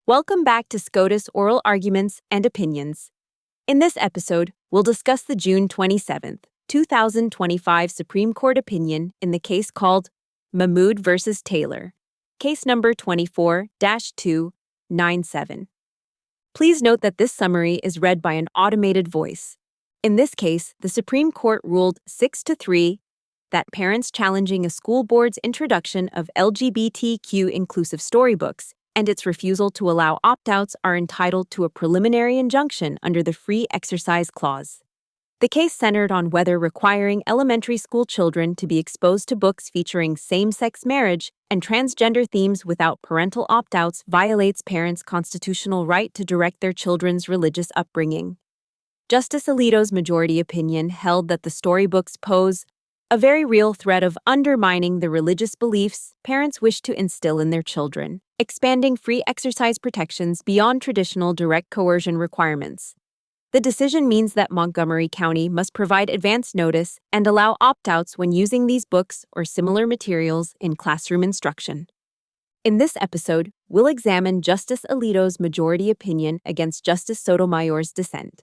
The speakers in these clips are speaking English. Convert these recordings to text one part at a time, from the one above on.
Welcome back to SCOTUS Oral Arguments and Opinions. In this episode, we'll discuss the June 27th, 2025 Supreme Court opinion in the case called Mahmoud v. Taylor, case number 24-297. Please note that this summary is read by an automated voice. In this case, the Supreme Court ruled 6-3 that parents challenging a school board's introduction of LGBTQ-inclusive storybooks and its refusal to allow opt-outs are entitled to a preliminary injunction under the Free Exercise Clause. The case centered on whether requiring elementary school children to be exposed to books featuring same-sex marriage and transgender themes without parental opt-outs violates parents' constitutional right to direct their children's religious upbringing. Justice Alito's majority opinion held that the storybooks pose a very real threat of undermining the religious beliefs parents wish to instill in their children, expanding free exercise protections beyond traditional direct coercion requirements. The decision means that Montgomery County must provide advance notice and allow opt-outs when using these books or similar materials in classroom instruction. In this episode, we'll examine Justice Alito's majority opinion against Justice Sotomayor's dissent,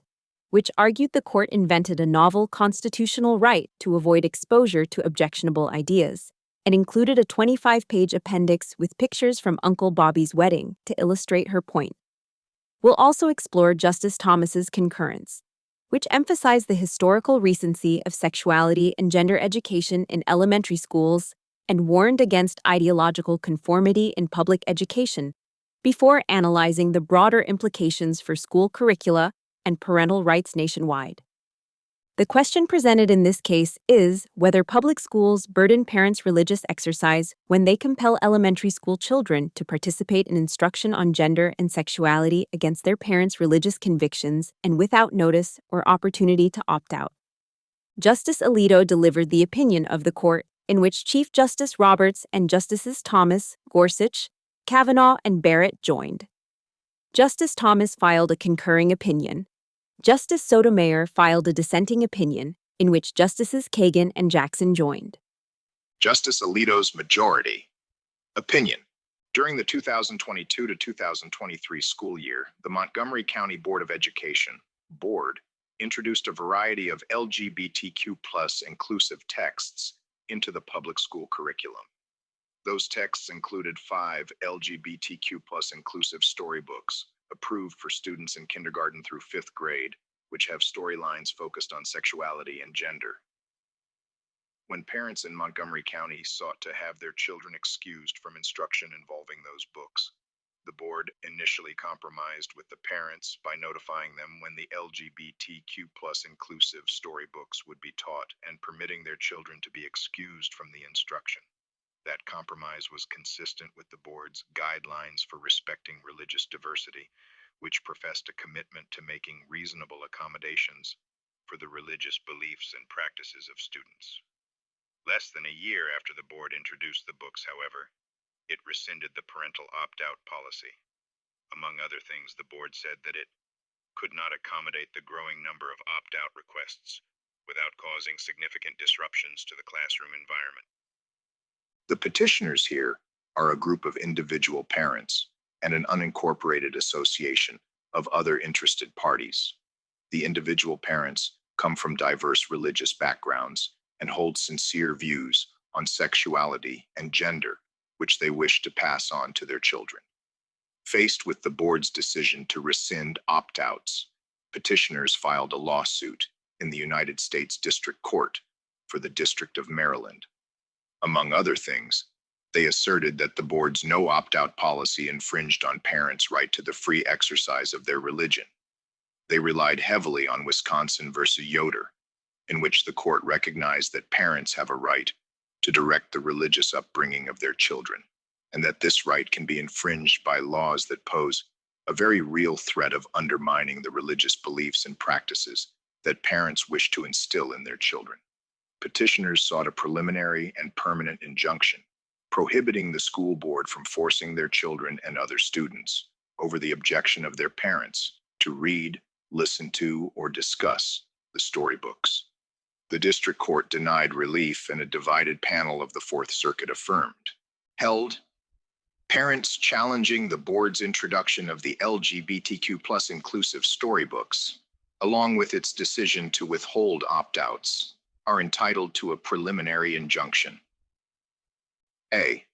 which argued the court invented a novel constitutional right to avoid exposure to objectionable ideas, and included a 25-page appendix with pictures from Uncle Bobby's wedding to illustrate her point. We'll also explore Justice Thomas's concurrence, which emphasized the historical recency of sexuality and gender education in elementary schools and warned against ideological conformity in public education, before analyzing the broader implications for school curricula and parental rights nationwide. The question presented in this case is whether public schools burden parents' religious exercise when they compel elementary school children to participate in instruction on gender and sexuality against their parents' religious convictions and without notice or opportunity to opt out. Justice Alito delivered the opinion of the court, in which Chief Justice Roberts and Justices Thomas, Gorsuch, Kavanaugh, and Barrett joined. Justice Thomas filed a concurring opinion. Justice Sotomayor filed a dissenting opinion, in which Justices Kagan and Jackson joined. Justice Alito's majority opinion. During the 2022 to 2023 school year, the Montgomery County Board of Education, Board, introduced a variety of LGBTQ+ inclusive texts into the public school curriculum. Those texts included 5 LGBTQ+ inclusive storybooks, approved for students in kindergarten through 5th grade, which have storylines focused on sexuality and gender. When parents in Montgomery County sought to have their children excused from instruction involving those books, the board initially compromised with the parents by notifying them when the LGBTQ+ inclusive storybooks would be taught and permitting their children to be excused from the instruction. That compromise was consistent with the board's guidelines for respecting religious diversity, which professed a commitment to making reasonable accommodations for the religious beliefs and practices of students. Less than a year after the board introduced the books, however, it rescinded the parental opt-out policy. Among other things, the board said that it could not accommodate the growing number of opt-out requests without causing significant disruptions to the classroom environment. The petitioners here are a group of individual parents and an unincorporated association of other interested parties. The individual parents come from diverse religious backgrounds and hold sincere views on sexuality and gender, which they wish to pass on to their children. Faced with the board's decision to rescind opt-outs, petitioners filed a lawsuit in the United States District Court for the District of Maryland. Among other things, they asserted that the board's no opt-out policy infringed on parents' right to the free exercise of their religion. They relied heavily on Wisconsin v. Yoder, in which the court recognized that parents have a right to direct the religious upbringing of their children, and that this right can be infringed by laws that pose a very real threat of undermining the religious beliefs and practices that parents wish to instill in their children. Petitioners sought a preliminary and permanent injunction prohibiting the school board from forcing their children and other students, over the objection of their parents, to read, listen to, or discuss the storybooks. The district court denied relief and a divided panel of the Fourth Circuit affirmed. Held Parents challenging the board's introduction of the LGBTQ plus inclusive storybooks, along with its decision to withhold opt-outs, are entitled to a preliminary injunction. A.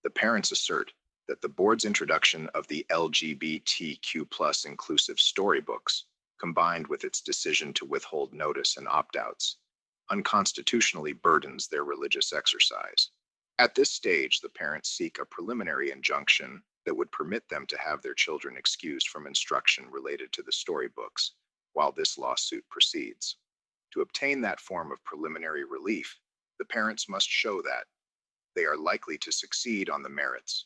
The parents assert that the board's introduction of the LGBTQ plus inclusive storybooks, combined with its decision to withhold notice and opt-outs, unconstitutionally burdens their religious exercise. At this stage, the parents seek a preliminary injunction that would permit them to have their children excused from instruction related to the storybooks while this lawsuit proceeds. To obtain that form of preliminary relief, the parents must show that they are likely to succeed on the merits.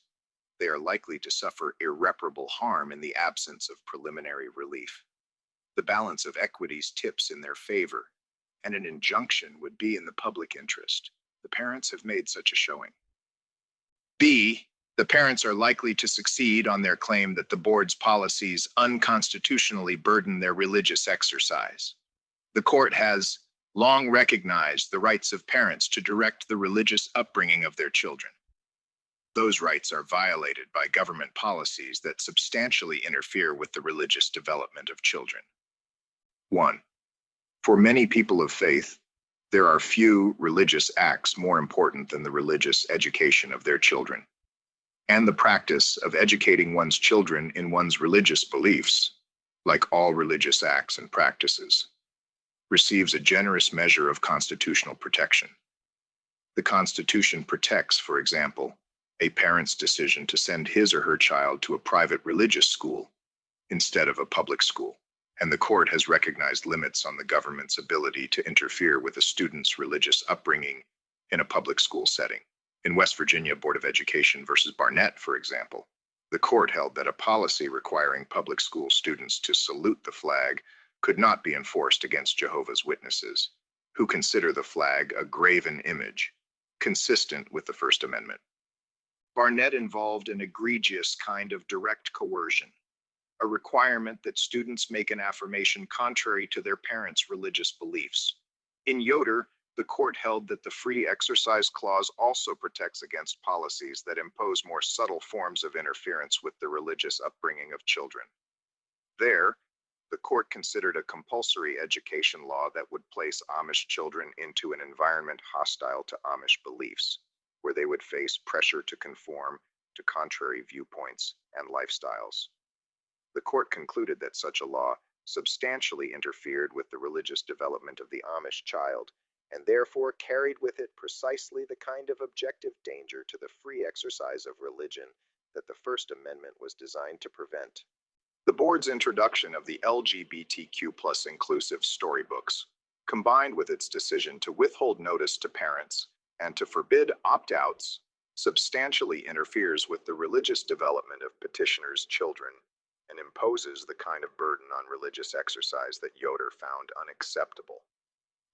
They are likely to suffer irreparable harm in the absence of preliminary relief. The balance of equities tips in their favor, and an injunction would be in the public interest. The parents have made such a showing. B. The parents are likely to succeed on their claim that the board's policies unconstitutionally burden their religious exercise. The court has long recognized the rights of parents to direct the religious upbringing of their children. Those rights are violated by government policies that substantially interfere with the religious development of children. 1. For many people of faith, there are few religious acts more important than the religious education of their children. And the practice of educating one's children in one's religious beliefs, like all religious acts and practices, receives a generous measure of constitutional protection. The Constitution protects, for example, a parent's decision to send his or her child to a private religious school instead of a public school. And the court has recognized limits on the government's ability to interfere with a student's religious upbringing in a public school setting. In West Virginia Board of Education versus Barnett, for example, the court held that a policy requiring public school students to salute the flag could not be enforced against Jehovah's Witnesses, who consider the flag a graven image, consistent with the First Amendment. Barnett involved an egregious kind of direct coercion, a requirement that students make an affirmation contrary to their parents' religious beliefs. In Yoder, the court held that the Free Exercise Clause also protects against policies that impose more subtle forms of interference with the religious upbringing of children. There, the court considered a compulsory education law that would place Amish children into an environment hostile to Amish beliefs, where they would face pressure to conform to contrary viewpoints and lifestyles. The court concluded that such a law substantially interfered with the religious development of the Amish child, and therefore carried with it precisely the kind of objective danger to the free exercise of religion that the First Amendment was designed to prevent. The board's introduction of the LGBTQ plus inclusive storybooks, combined with its decision to withhold notice to parents and to forbid opt-outs, substantially interferes with the religious development of petitioners' children and imposes the kind of burden on religious exercise that Yoder found unacceptable.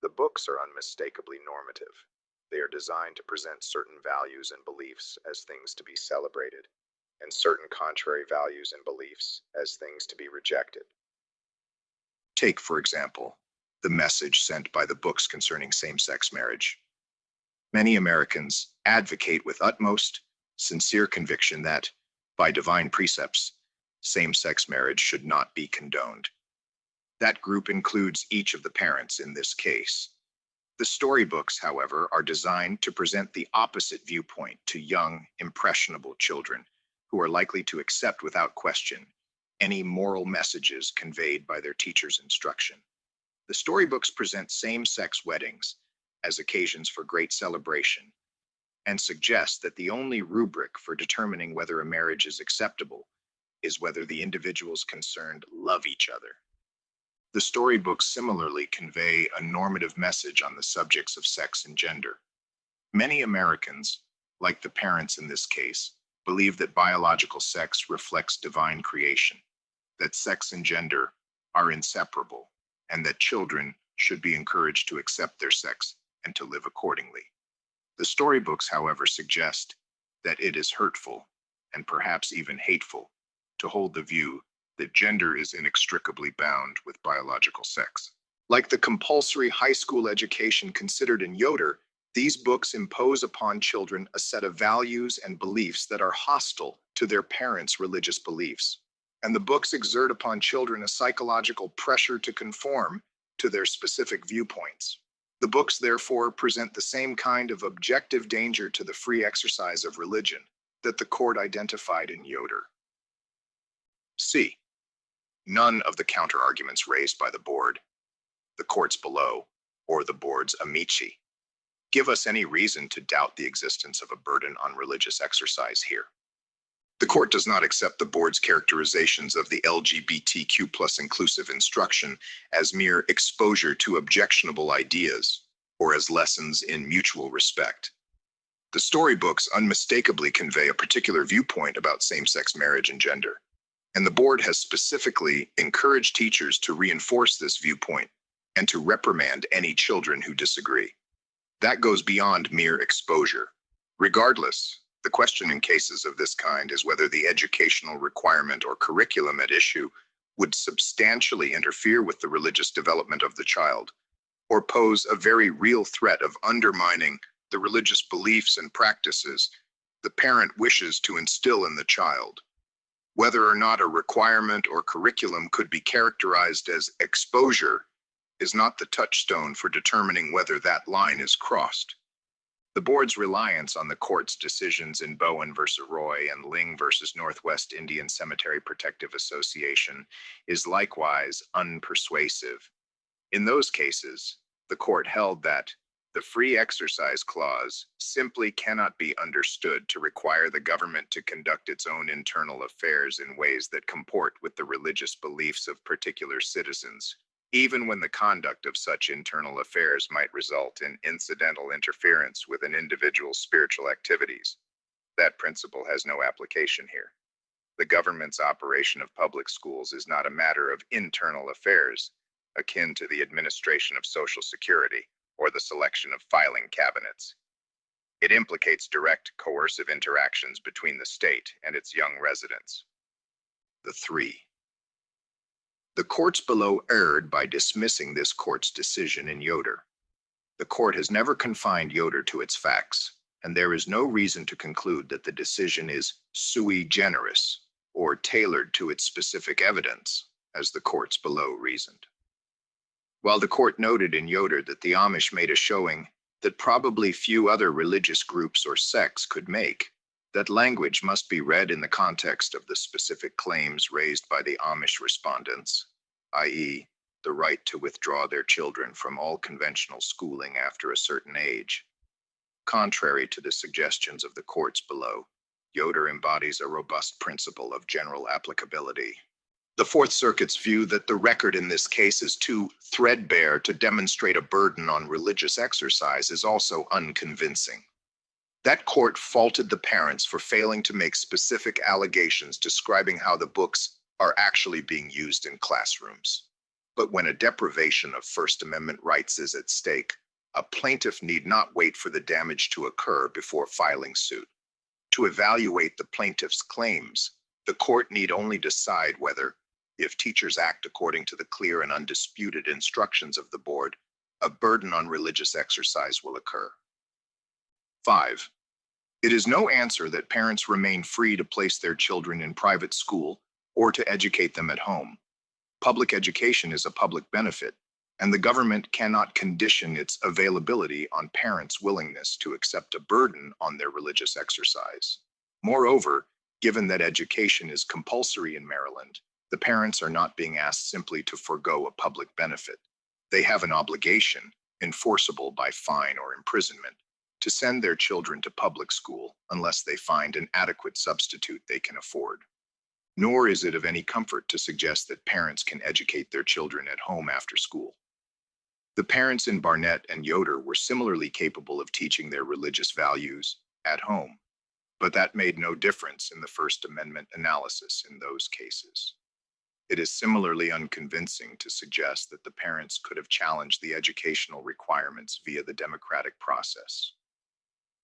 The books are unmistakably normative. They are designed to present certain values and beliefs as things to be celebrated, and certain contrary values and beliefs as things to be rejected. Take, for example, the message sent by the books concerning same-sex marriage. Many Americans advocate with utmost sincere conviction that, by divine precepts, same-sex marriage should not be condoned. That group includes each of the parents in this case. The storybooks, however, are designed to present the opposite viewpoint to young, impressionable children who are likely to accept without question any moral messages conveyed by their teacher's instruction. The storybooks present same-sex weddings as occasions for great celebration and suggest that the only rubric for determining whether a marriage is acceptable is whether the individuals concerned love each other. The storybooks similarly convey a normative message on the subjects of sex and gender. Many Americans, like the parents in this case, believe that biological sex reflects divine creation, that sex and gender are inseparable, and that children should be encouraged to accept their sex and to live accordingly. The storybooks, however, suggest that it is hurtful, and perhaps even hateful, to hold the view that gender is inextricably bound with biological sex. Like the compulsory high school education considered in Yoder, These books impose upon children a set of values and beliefs that are hostile to their parents' religious beliefs. And the books exert upon children a psychological pressure to conform to their specific viewpoints. The books, therefore, present the same kind of objective danger to the free exercise of religion that the court identified in Yoder. C. None of the counterarguments raised by the board, the courts below, or the board's amici give us any reason to doubt the existence of a burden on religious exercise here. The court does not accept the board's characterizations of the LGBTQ plus inclusive instruction as mere exposure to objectionable ideas or as lessons in mutual respect. The storybooks unmistakably convey a particular viewpoint about same-sex marriage and gender, and the board has specifically encouraged teachers to reinforce this viewpoint and to reprimand any children who disagree. That goes beyond mere exposure. Regardless, the question in cases of this kind is whether the educational requirement or curriculum at issue would substantially interfere with the religious development of the child, or pose a very real threat of undermining the religious beliefs and practices the parent wishes to instill in the child. Whether or not a requirement or curriculum could be characterized as exposure is not the touchstone for determining whether that line is crossed. The board's reliance on the court's decisions in Bowen versus Roy and Ling versus Northwest Indian Cemetery Protective Association is likewise unpersuasive. In those cases, the court held that the free exercise clause simply cannot be understood to require the government to conduct its own internal affairs in ways that comport with the religious beliefs of particular citizens, even when the conduct of such internal affairs might result in incidental interference with an individual's spiritual activities. That principle has no application here. The government's operation of public schools is not a matter of internal affairs, akin to the administration of Social Security or the selection of filing cabinets. It implicates direct coercive interactions between the state and its young residents. The three. The courts below erred by dismissing this court's decision in Yoder. The court has never confined Yoder to its facts, and there is no reason to conclude that the decision is sui generis or tailored to its specific evidence, as the courts below reasoned. While the court noted in Yoder that the Amish made a showing that probably few other religious groups or sects could make, that language must be read in the context of the specific claims raised by the Amish respondents, i.e., the right to withdraw their children from all conventional schooling after a certain age. Contrary to the suggestions of the courts below, Yoder embodies a robust principle of general applicability. The Fourth Circuit's view that the record in this case is too threadbare to demonstrate a burden on religious exercise is also unconvincing. That court faulted the parents for failing to make specific allegations describing how the books are actually being used in classrooms. But when a deprivation of First Amendment rights is at stake, a plaintiff need not wait for the damage to occur before filing suit. To evaluate the plaintiff's claims, the court need only decide whether, if teachers act according to the clear and undisputed instructions of the board, a burden on religious exercise will occur. 5. It is no answer that parents remain free to place their children in private school or to educate them at home. Public education is a public benefit, and the government cannot condition its availability on parents' willingness to accept a burden on their religious exercise. Moreover, given that education is compulsory in Maryland, the parents are not being asked simply to forego a public benefit. They have an obligation, enforceable by fine or imprisonment, to send their children to public school unless they find an adequate substitute they can afford. Nor is it of any comfort to suggest that parents can educate their children at home after school. The parents in Barnett and Yoder were similarly capable of teaching their religious values at home, but that made no difference in the First Amendment analysis in those cases. It is similarly unconvincing to suggest that the parents could have challenged the educational requirements via the democratic process.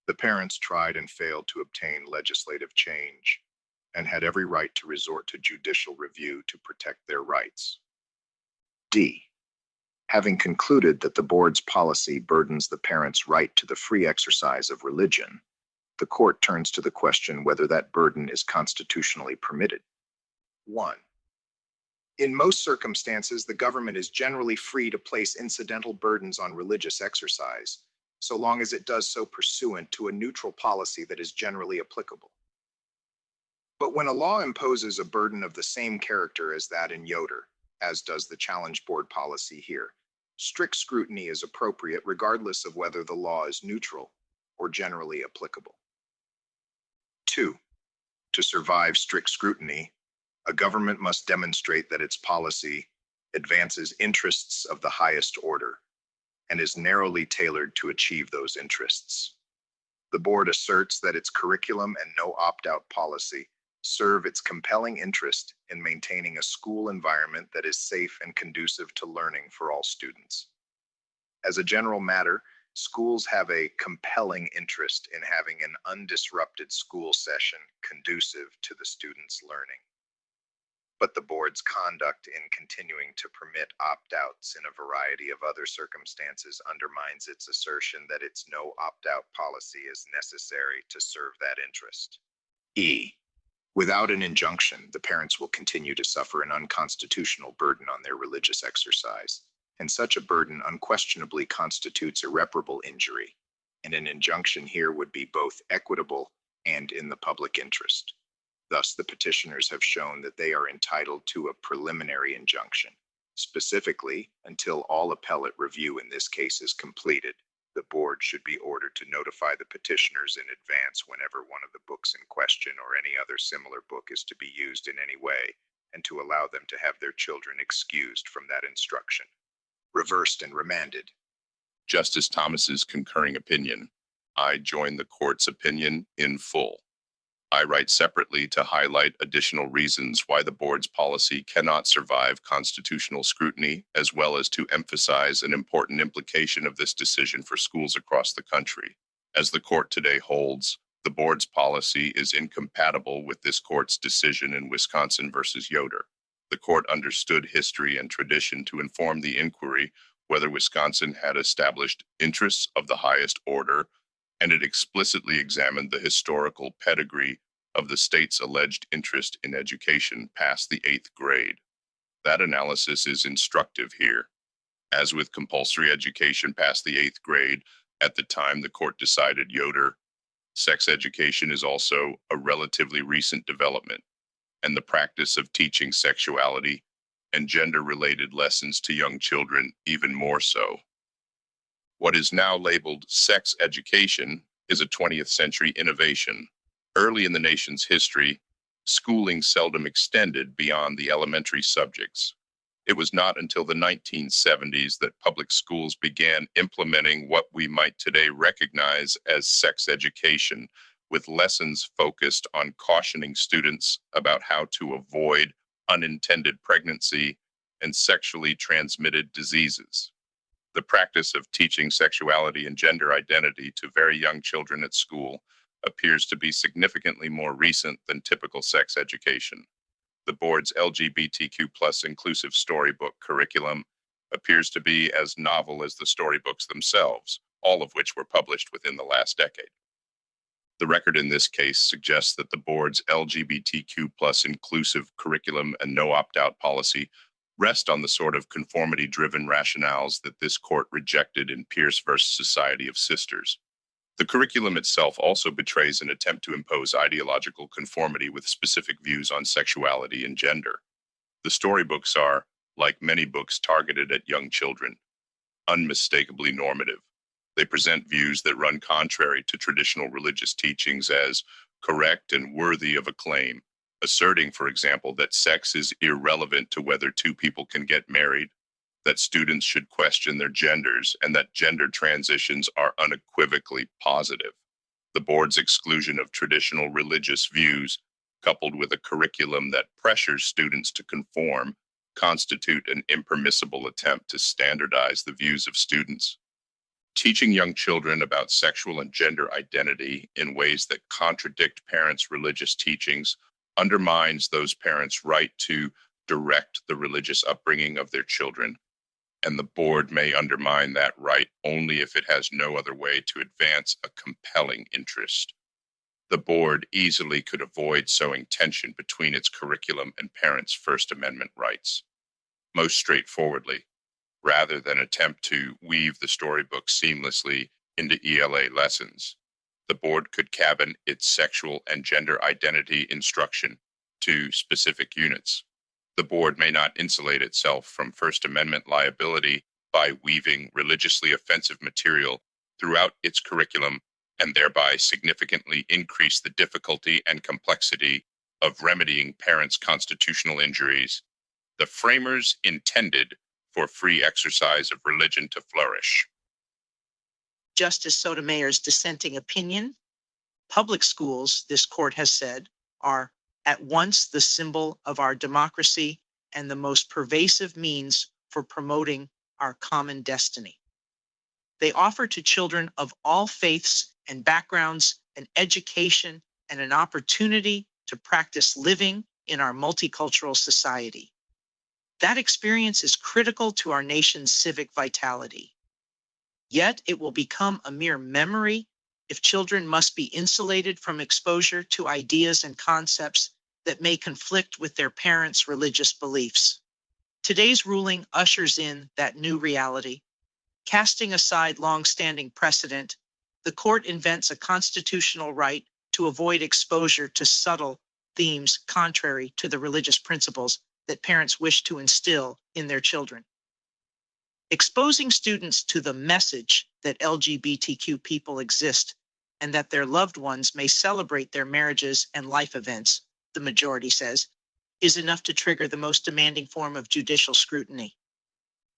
The parents tried and failed to obtain legislative change and had every right to resort to judicial review to protect their rights. D. Having concluded that the board's policy burdens the parent's right to the free exercise of religion, the court turns to the question whether that burden is constitutionally permitted. 1. In most circumstances, the government is generally free to place incidental burdens on religious exercise, so long as it does so pursuant to a neutral policy that is generally applicable. But when a law imposes a burden of the same character as that in Yoder, as does the challenge board policy here, strict scrutiny is appropriate regardless of whether the law is neutral or generally applicable. 2. To survive strict scrutiny, a government must demonstrate that its policy advances interests of the highest order and is narrowly tailored to achieve those interests. The board asserts that its curriculum and no opt-out policy serve its compelling interest in maintaining a school environment that is safe and conducive to learning for all students. As a general matter, schools have a compelling interest in having an undisrupted school session conducive to the students' learning. But the board's conduct in continuing to permit opt-outs in a variety of other circumstances undermines its assertion that its no opt-out policy is necessary to serve that interest. E. Without an injunction, the parents will continue to suffer an unconstitutional burden on their religious exercise, and such a burden unquestionably constitutes irreparable injury, and an injunction here would be both equitable and in the public interest. Thus, the petitioners have shown that they are entitled to a preliminary injunction. Specifically, until all appellate review in this case is completed, the board should be ordered to notify the petitioners in advance whenever one of the books in question or any other similar book is to be used in any way, and to allow them to have their children excused from that instruction. Reversed and remanded. Justice Thomas's concurring opinion. I join the court's opinion in full. I write separately to highlight additional reasons why the board's policy cannot survive constitutional scrutiny, as well as to emphasize an important implication of this decision for schools across the country. As the court today holds, the board's policy is incompatible with this court's decision in Wisconsin versus Yoder. The court understood history and tradition to inform the inquiry whether Wisconsin had established interests of the highest order, and it explicitly examined the historical pedigree of the state's alleged interest in education past the 8th grade. That analysis is instructive here. As with compulsory education past the 8th grade, at the time the court decided Yoder, sex education is also a relatively recent development, and the practice of teaching sexuality and gender-related lessons to young children even more so. What is now labeled sex education is a 20th century innovation. Early in the nation's history, schooling seldom extended beyond the elementary subjects. It was not until the 1970s that public schools began implementing what we might today recognize as sex education, with lessons focused on cautioning students about how to avoid unintended pregnancy and sexually transmitted diseases. The practice of teaching sexuality and gender identity to very young children at school appears to be significantly more recent than typical sex education. The board's LGBTQ+ inclusive storybook curriculum appears to be as novel as the storybooks themselves, all of which were published within the last decade. The record in this case suggests that the board's LGBTQ+ inclusive curriculum and no opt-out policy rest on the sort of conformity-driven rationales that this court rejected in Pierce versus Society of Sisters. The curriculum itself also betrays an attempt to impose ideological conformity with specific views on sexuality and gender. The storybooks are, like many books targeted at young children, unmistakably normative. They present views that run contrary to traditional religious teachings as correct and worthy of acclaim, asserting, for example, that sex is irrelevant to whether two people can get married, that students should question their genders, and that gender transitions are unequivocally positive. The board's exclusion of traditional religious views, coupled with a curriculum that pressures students to conform, constitute an impermissible attempt to standardize the views of students. Teaching young children about sexual and gender identity in ways that contradict parents' religious teachings undermines those parents' right to direct the religious upbringing of their children. and the board may undermine that right only if it has no other way to advance a compelling interest. The board easily could avoid sowing tension between its curriculum and parents' First Amendment rights. Most straightforwardly, rather than attempt to weave the storybook seamlessly into ELA lessons, the board could cabin its sexual and gender identity instruction to specific units. The board may not insulate itself from First Amendment liability by weaving religiously offensive material throughout its curriculum and thereby significantly increase the difficulty and complexity of remedying parents' constitutional injuries. The framers intended for free exercise of religion to flourish. Justice Sotomayor's dissenting opinion: public schools, this court has said, are at once the symbol of our democracy and the most pervasive means for promoting our common destiny. They offer to children of all faiths and backgrounds an education and an opportunity to practice living in our multicultural society. That experience is critical to our nation's civic vitality. Yet it will become a mere memory if children must be insulated from exposure to ideas and concepts that may conflict with their parents' religious beliefs. Today's ruling ushers in that new reality. Casting aside long-standing precedent, the court invents a constitutional right to avoid exposure to subtle themes contrary to the religious principles that parents wish to instill in their children. Exposing students to the message that LGBTQ people exist and that their loved ones may celebrate their marriages and life events, the majority says, is enough to trigger the most demanding form of judicial scrutiny.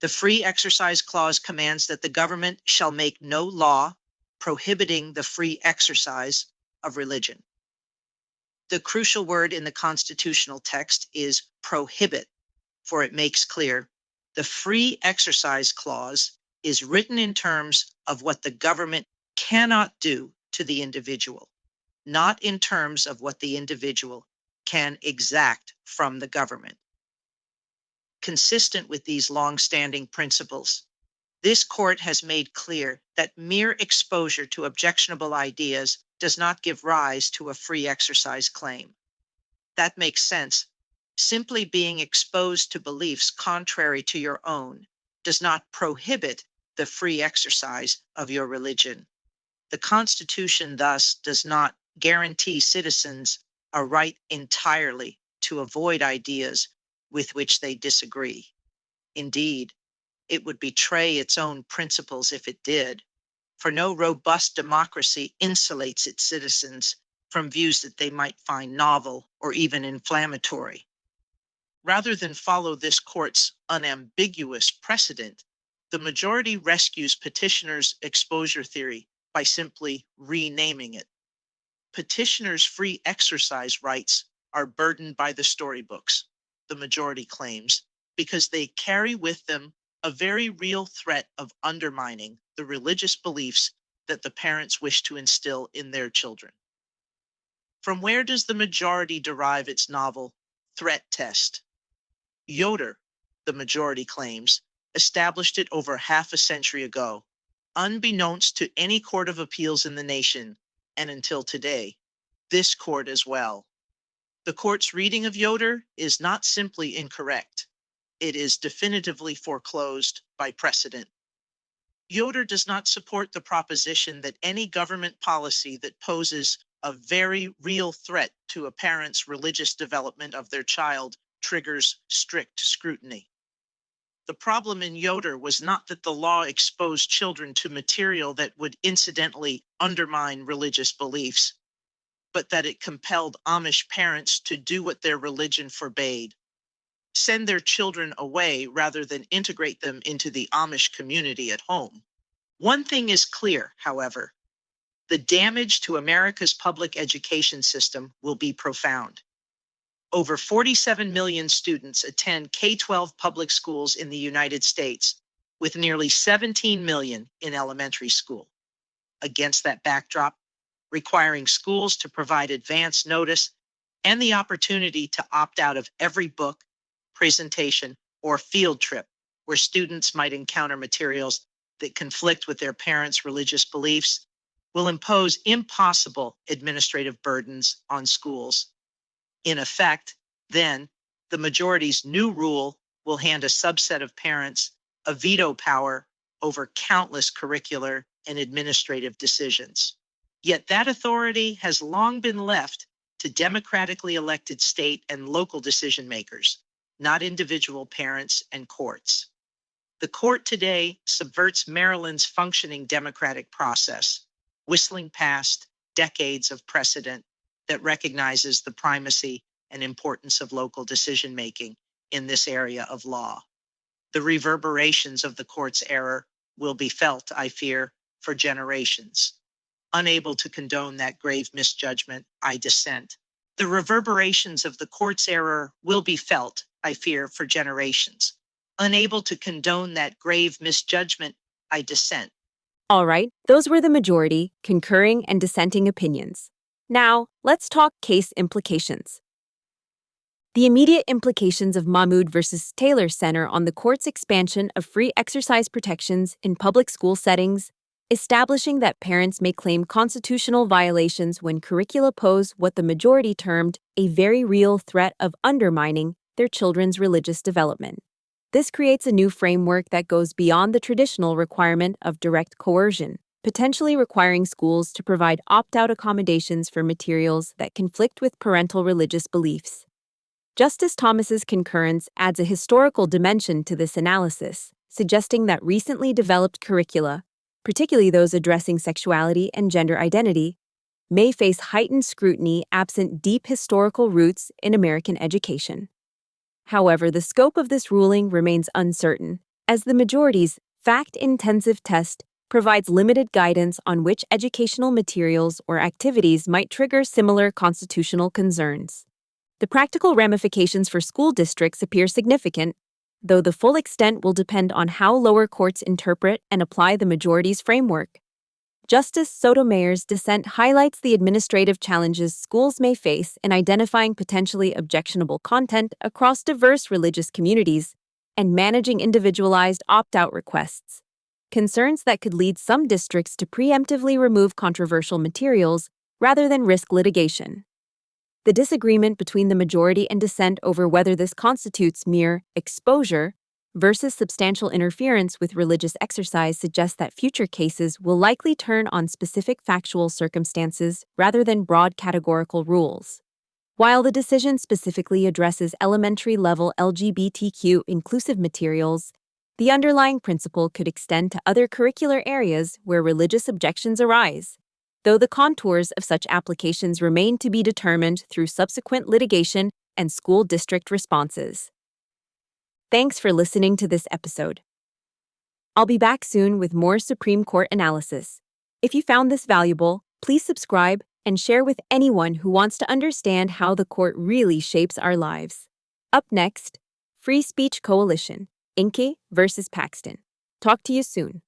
The Free Exercise Clause commands that the government shall make no law prohibiting the free exercise of religion. The crucial word in the constitutional text is prohibit, for it makes clear the Free Exercise Clause is written in terms of what the government cannot do to the individual, not in terms of what the individual can exact from the government. Consistent with these long-standing principles, this court has made clear that mere exposure to objectionable ideas does not give rise to a free exercise claim. That makes sense. Simply being exposed to beliefs contrary to your own does not prohibit the free exercise of your religion. The Constitution thus does not guarantee citizens a right entirely to avoid ideas with which they disagree. Indeed, it would betray its own principles if it did, for no robust democracy insulates its citizens from views that they might find novel or even inflammatory. Rather than follow this court's unambiguous precedent, the majority rescues petitioners' exposure theory by simply renaming it. Petitioners' free exercise rights are burdened by the storybooks, the majority claims, because they carry with them a very real threat of undermining the religious beliefs that the parents wish to instill in their children. From where does the majority derive its novel threat test? Yoder, the majority claims, established it over half a century ago, unbeknownst to any court of appeals in the nation, and until today, this court as well. The court's reading of Yoder is not simply incorrect. It is definitively foreclosed by precedent. Yoder does not support the proposition that any government policy that poses a very real threat to a parent's religious development of their child triggers strict scrutiny. The problem in Yoder was not that the law exposed children to material that would incidentally undermine religious beliefs, but that it compelled Amish parents to do what their religion forbade, send their children away rather than integrate them into the Amish community at home. One thing is clear, however: the damage to America's public education system will be profound. Over 47 million students attend K-12 public schools in the United States, with nearly 17 million in elementary school. Against that backdrop, requiring schools to provide advance notice and the opportunity to opt out of every book, presentation, or field trip where students might encounter materials that conflict with their parents' religious beliefs, will impose impossible administrative burdens on schools. In effect, then, the majority's new rule will hand a subset of parents a veto power over countless curricular and administrative decisions. Yet that authority has long been left to democratically elected state and local decision makers, not individual parents and courts. The court today subverts Maryland's functioning democratic process, whistling past decades of precedent that recognizes the primacy and importance of local decision making in this area of law. The reverberations of the court's error will be felt, I fear, for generations. Unable to condone that grave misjudgment, I dissent. The reverberations of the court's error will be felt, I fear, for generations. Unable to condone that grave misjudgment, I dissent. All right, those were the majority, concurring, and dissenting opinions. Now, let's talk case implications. The immediate implications of Mahmoud versus Taylor center on the court's expansion of free exercise protections in public school settings, establishing that parents may claim constitutional violations when curricula pose what the majority termed a very real threat of undermining their children's religious development. This creates a new framework that goes beyond the traditional requirement of direct coercion, potentially requiring schools to provide opt-out accommodations for materials that conflict with parental religious beliefs. Justice Thomas's concurrence adds a historical dimension to this analysis, suggesting that recently developed curricula, particularly those addressing sexuality and gender identity, may face heightened scrutiny absent deep historical roots in American education. However, the scope of this ruling remains uncertain, as the majority's fact-intensive test provides limited guidance on which educational materials or activities might trigger similar constitutional concerns. The practical ramifications for school districts appear significant, though the full extent will depend on how lower courts interpret and apply the majority's framework. Justice Sotomayor's dissent highlights the administrative challenges schools may face in identifying potentially objectionable content across diverse religious communities and managing individualized opt-out requests, concerns that could lead some districts to preemptively remove controversial materials rather than risk litigation. The disagreement between the majority and dissent over whether this constitutes mere exposure versus substantial interference with religious exercise suggests that future cases will likely turn on specific factual circumstances rather than broad categorical rules. While the decision specifically addresses elementary-level LGBTQ inclusive materials, the underlying principle could extend to other curricular areas where religious objections arise, though the contours of such applications remain to be determined through subsequent litigation and school district responses. Thanks for listening to this episode. I'll be back soon with more Supreme Court analysis. If you found this valuable, please subscribe and share with anyone who wants to understand how the court really shapes our lives. Up next, Free Speech Coalition, Inke versus Paxton. Talk to you soon.